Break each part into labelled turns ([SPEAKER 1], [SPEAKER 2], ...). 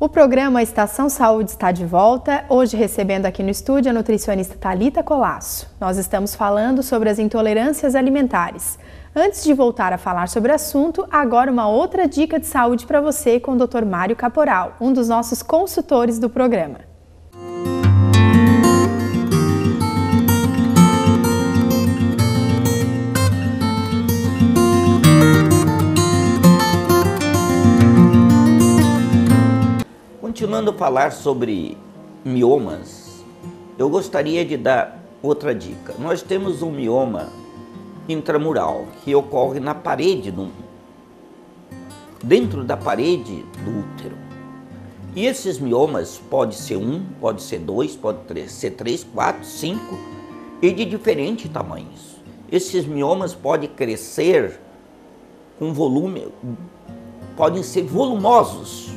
[SPEAKER 1] O programa Estação Saúde está de volta, hoje recebendo aqui no estúdio a nutricionista Thalita Colasso. Nós estamos falando sobre as intolerâncias alimentares. Antes de voltar a falar sobre o assunto, agora uma outra dica de saúde para você com o Dr. Mário Caporal, um dos nossos consultores do programa.
[SPEAKER 2] Continuando a falar sobre miomas, eu gostaria de dar outra dica. Nós temos um mioma intramural que ocorre na parede, dentro da parede do útero. E esses miomas pode ser 1, pode ser 2, pode ser 3, 4, 5 e de diferentes tamanhos. Esses miomas podem crescer com volume, podem ser volumosos.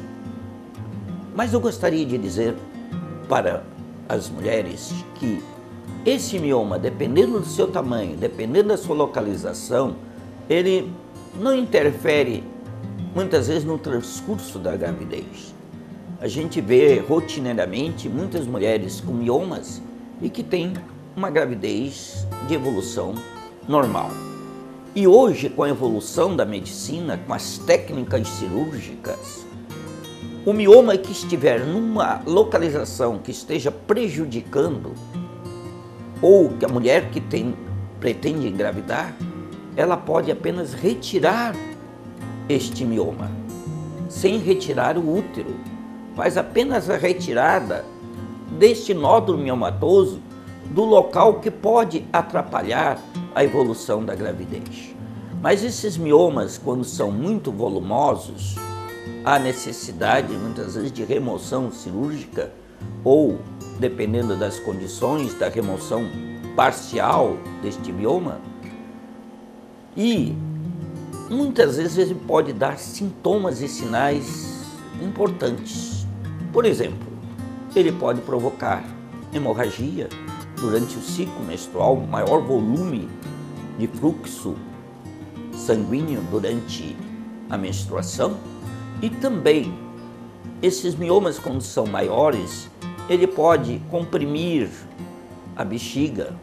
[SPEAKER 2] Mas eu gostaria de dizer para as mulheres que esse mioma, dependendo do seu tamanho, dependendo da sua localização, ele não interfere muitas vezes no transcurso da gravidez. A gente vê rotineiramente muitas mulheres com miomas e que têm uma gravidez de evolução normal. E hoje, com a evolução da medicina, com as técnicas cirúrgicas, o mioma que estiver numa localização que esteja prejudicando, ou que a mulher que pretende engravidar, ela pode apenas retirar este mioma, sem retirar o útero. Faz apenas a retirada deste nódulo miomatoso do local que pode atrapalhar a evolução da gravidez. Mas esses miomas, quando são muito volumosos, há necessidade muitas vezes de remoção cirúrgica ou, dependendo das condições, da remoção parcial deste mioma. E muitas vezes ele pode dar sintomas e sinais importantes. Por exemplo, ele pode provocar hemorragia durante o ciclo menstrual, maior volume de fluxo sanguíneo durante a menstruação. E também, esses miomas, quando são maiores, ele pode comprimir a bexiga,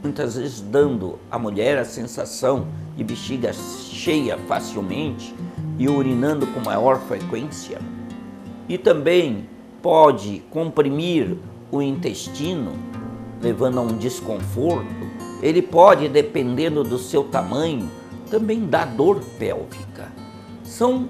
[SPEAKER 2] muitas vezes dando à mulher a sensação de bexiga cheia facilmente e urinando com maior frequência. E também pode comprimir o intestino, levando a um desconforto. Ele pode, dependendo do seu tamanho, também dar dor pélvica. São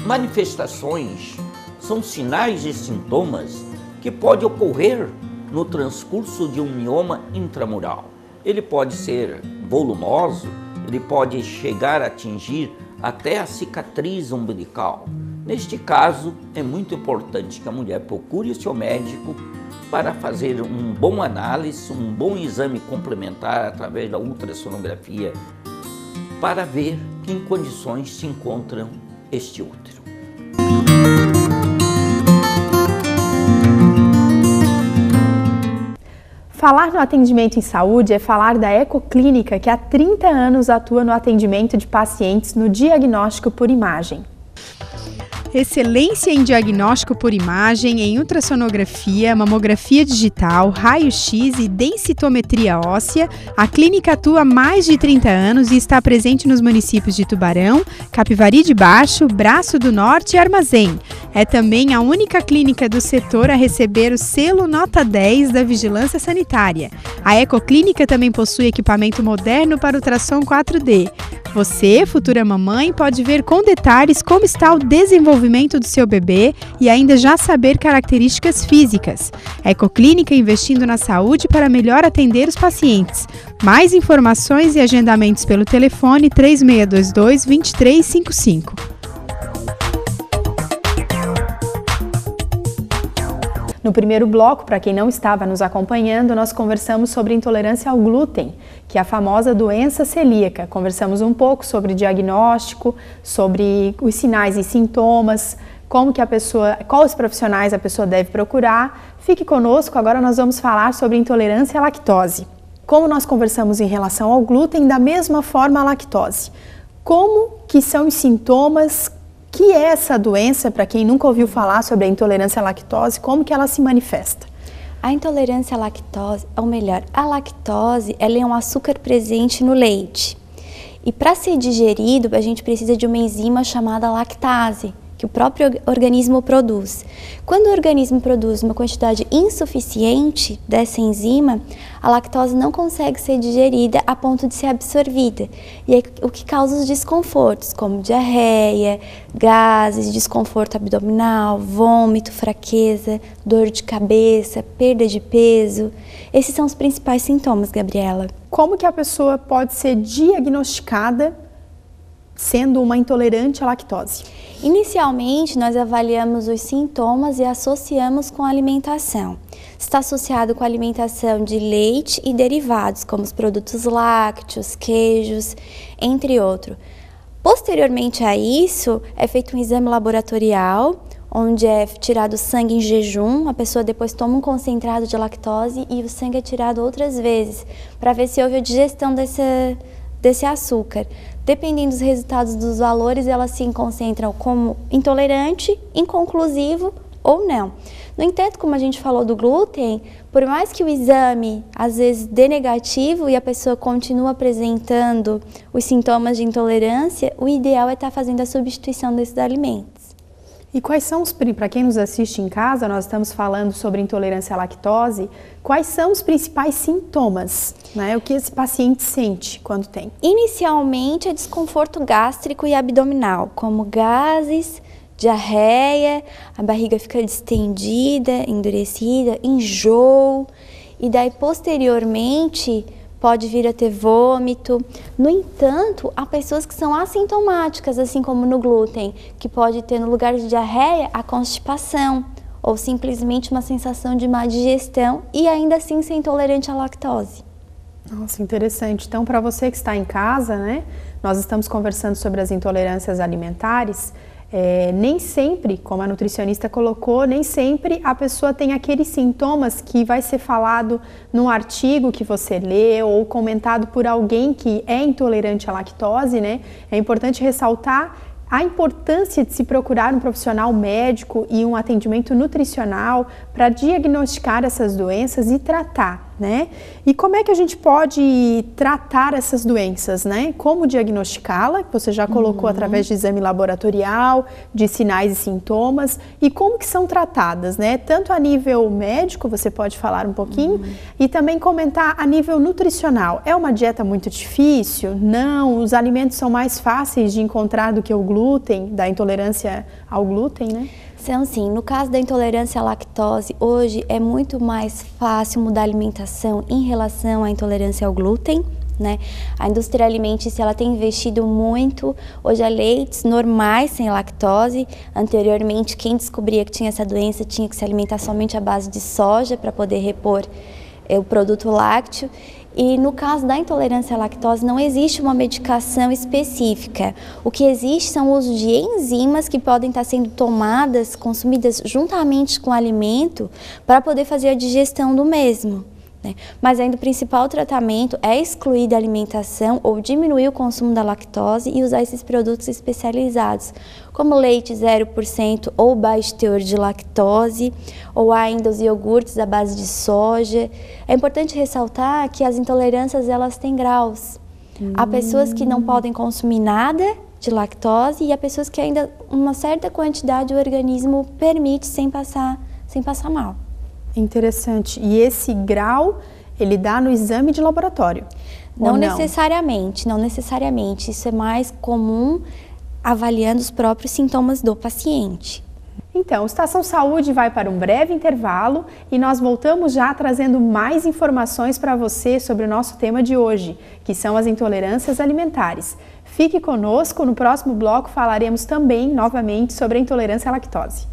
[SPEAKER 2] manifestações, são sinais e sintomas que podem ocorrer no transcurso de um mioma intramural. Ele pode ser volumoso, ele pode chegar a atingir até a cicatriz umbilical. Neste caso, é muito importante que a mulher procure o seu médico para fazer um bom análise, um bom exame complementar através da ultrassonografia, para ver que em condições se encontram este útero.
[SPEAKER 1] Falar no atendimento em saúde é falar da Ecoclínica, que há 30 anos atua no atendimento de pacientes no diagnóstico por imagem.
[SPEAKER 3] Excelência em diagnóstico por imagem, em ultrassonografia, mamografia digital, raio-x e densitometria óssea, a clínica atua há mais de 30 anos e está presente nos municípios de Tubarão, Capivari de Baixo, Braço do Norte e Armazém. É também a única clínica do setor a receber o selo Nota 10 da Vigilância Sanitária. A Ecoclínica também possui equipamento moderno para ultrassom 4D. Você, futura mamãe, pode ver com detalhes como está o desenvolvimento do seu bebê e ainda já saber características físicas. A Ecoclínica investindo na saúde para melhor atender os pacientes. Mais informações e agendamentos pelo telefone 3622-2355.
[SPEAKER 1] No primeiro bloco, para quem não estava nos acompanhando, nós conversamos sobre intolerância ao glúten, que é a famosa doença celíaca. Conversamos um pouco sobre diagnóstico, sobre os sinais e sintomas, quais profissionais a pessoa deve procurar. Fique conosco, agora nós vamos falar sobre intolerância à lactose. Como nós conversamos em relação ao glúten, da mesma forma a lactose. Como que são os sintomas que é essa doença, para quem nunca ouviu falar sobre a intolerância à lactose, como que ela se manifesta?
[SPEAKER 4] A intolerância à lactose, ou melhor, a lactose, ela é um açúcar presente no leite. E para ser digerido, a gente precisa de uma enzima chamada lactase, que o próprio organismo produz. Quando o organismo produz uma quantidade insuficiente dessa enzima, a lactose não consegue ser digerida a ponto de ser absorvida. E é o que causa os desconfortos, como diarreia, gases, desconforto abdominal, vômito, fraqueza, dor de cabeça, perda de peso. Esses são os principais sintomas, Gabriela.
[SPEAKER 1] Como que a pessoa pode ser diagnosticada sendo uma intolerante à lactose?
[SPEAKER 4] Inicialmente, nós avaliamos os sintomas e associamos com a alimentação. Está associado com a alimentação de leite e derivados, como os produtos lácteos, queijos, entre outros. Posteriormente a isso, é feito um exame laboratorial, onde é tirado sangue em jejum, a pessoa depois toma um concentrado de lactose e o sangue é tirado outras vezes, para ver se houve a digestão desse açúcar. Dependendo dos resultados dos valores, elas se concentram como intolerante, inconclusivo ou não. No entanto, como a gente falou do glúten, por mais que o exame às vezes dê negativo e a pessoa continua apresentando os sintomas de intolerância, o ideal é estar fazendo a substituição desses alimentos.
[SPEAKER 1] E quais são para quem nos assiste em casa, nós estamos falando sobre intolerância à lactose, quais são os principais sintomas, né? O que esse paciente sente quando tem?
[SPEAKER 4] Inicialmente é desconforto gástrico e abdominal, como gases, diarreia, a barriga fica distendida, endurecida, enjoo, e daí posteriormente pode vir a ter vômito. No entanto, há pessoas que são assintomáticas, assim como no glúten, que pode ter no lugar de diarreia a constipação ou simplesmente uma sensação de má digestão e ainda assim ser intolerante à lactose.
[SPEAKER 1] Nossa, interessante. Então, para você que está em casa, né, nós estamos conversando sobre as intolerâncias alimentares. Nem sempre, como a nutricionista colocou, nem sempre a pessoa tem aqueles sintomas que vai ser falado num artigo que você lê ou comentado por alguém que é intolerante à lactose, né? É importante ressaltar a importância de se procurar um profissional médico e um atendimento nutricional para diagnosticar essas doenças e tratar, né? E como é que a gente pode tratar essas doenças, né? Como diagnosticá-la, que você já colocou através de exame laboratorial, de sinais e sintomas, e como que são tratadas, né? Tanto a nível médico, você pode falar um pouquinho, e também comentar a nível nutricional. É uma dieta muito difícil? Não, os alimentos são mais fáceis de encontrar do que o glúten, da intolerância ao glúten, né?
[SPEAKER 4] São sim. No caso da intolerância à lactose, hoje é muito mais fácil mudar a alimentação em relação à intolerância ao glúten, né? A indústria alimentícia ela tem investido muito hoje a leites normais sem lactose. Anteriormente, quem descobria que tinha essa doença tinha que se alimentar somente à base de soja para poder repor o produto lácteo. E no caso da intolerância à lactose não existe uma medicação específica. O que existe são o uso de enzimas que podem estar sendo tomadas, consumidas juntamente com o alimento para poder fazer a digestão do mesmo, né? Mas ainda o principal tratamento é excluir da alimentação ou diminuir o consumo da lactose e usar esses produtos especializados, como leite 0% ou baixo teor de lactose, ou ainda os iogurtes à base de soja. É importante ressaltar que as intolerâncias elas têm graus. Há pessoas que não podem consumir nada de lactose e há pessoas que ainda uma certa quantidade o organismo permite sem passar mal.
[SPEAKER 1] Interessante. E esse grau, ele dá no exame de laboratório?
[SPEAKER 4] Não necessariamente, não necessariamente. Isso é mais comum avaliando os próprios sintomas do paciente.
[SPEAKER 1] Então, o Estação Saúde vai para um breve intervalo e nós voltamos já trazendo mais informações para você sobre o nosso tema de hoje, que são as intolerâncias alimentares. Fique conosco, no próximo bloco falaremos também novamente sobre a intolerância à lactose.